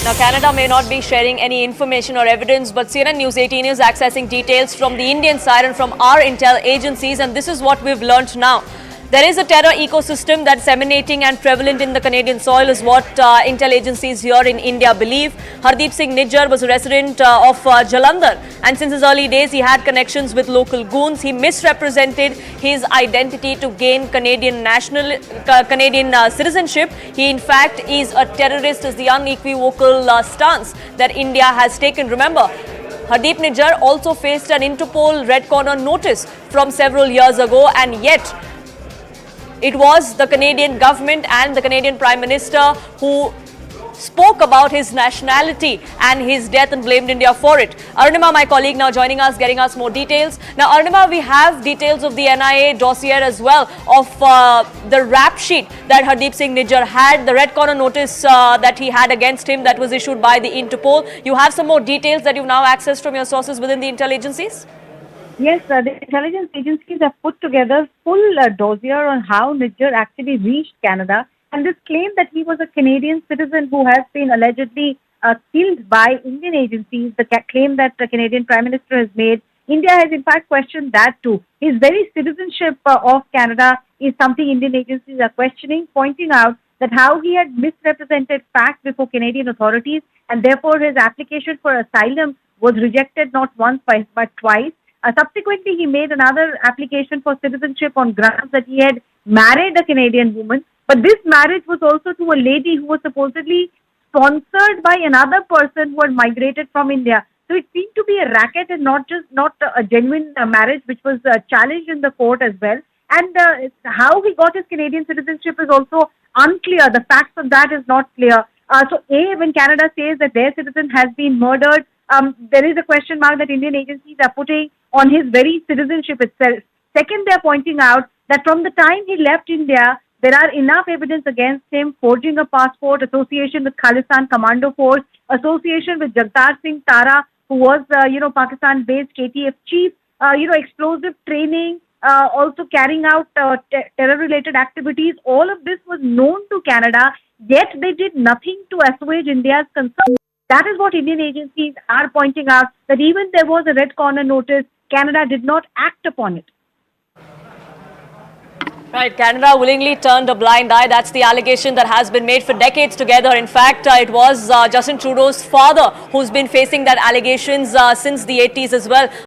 Now, Canada may not be sharing any information or evidence, but CNN News 18 is accessing details from the Indian side and from our intel agencies, and this is what we've learnt now. There is a terror ecosystem that's emanating and prevalent in the Canadian soil is what intel agencies here in India believe. Hardeep Singh Nijjar was a resident of Jalandhar, and since his early days he had connections with local goons. He misrepresented his identity to gain Canadian citizenship. He in fact is a terrorist, is the unequivocal stance that India has taken. Remember, Hardeep Nijjar also faced an Interpol red corner notice from several years ago, and yet it was the Canadian government and the Canadian Prime Minister who spoke about his nationality and his death and blamed India for it. Arunima, my colleague, now joining us, getting us more details. Now, Arunima, we have details of the NIA dossier as well of the rap sheet that Hardeep Singh Nijjar had, the red corner notice that he had against him that was issued by the Interpol. You have some more details that you've now accessed from your sources within the intel agencies? Yes, the intelligence agencies have put together full dossier on how Nijjar actually reached Canada, and this claim that he was a Canadian citizen who has been allegedly killed by Indian agencies, the claim that the Canadian Prime Minister has made, India has in fact questioned that too. His very citizenship of Canada is something Indian agencies are questioning, pointing out that how he had misrepresented facts before Canadian authorities, and therefore his application for asylum was rejected not once but twice. Subsequently, he made another application for citizenship on grounds that he had married a Canadian woman. But this marriage was also to a lady who was supposedly sponsored by another person who had migrated from India. So it seemed to be a racket and not a genuine marriage, which was challenged in the court as well. And how he got his Canadian citizenship is also unclear. The facts of that is not clear. When Canada says that their citizen has been murdered, there is a question mark that Indian agencies are putting on his very citizenship itself. Second, they are pointing out that from the time he left India, there are enough evidence against him: forging a passport, association with Khalistan Commando Force, association with Jagtar Singh Tara, who was, Pakistan-based KTF chief, explosive training, also carrying out terror-related activities. All of this was known to Canada, yet they did nothing to assuage India's concern. That is what Indian agencies are pointing out, that even there was a red corner notice, Canada did not act upon it. Right, Canada willingly turned a blind eye. That's the allegation that has been made for decades together. In fact, it was Justin Trudeau's father who's been facing that allegations since the 80s as well.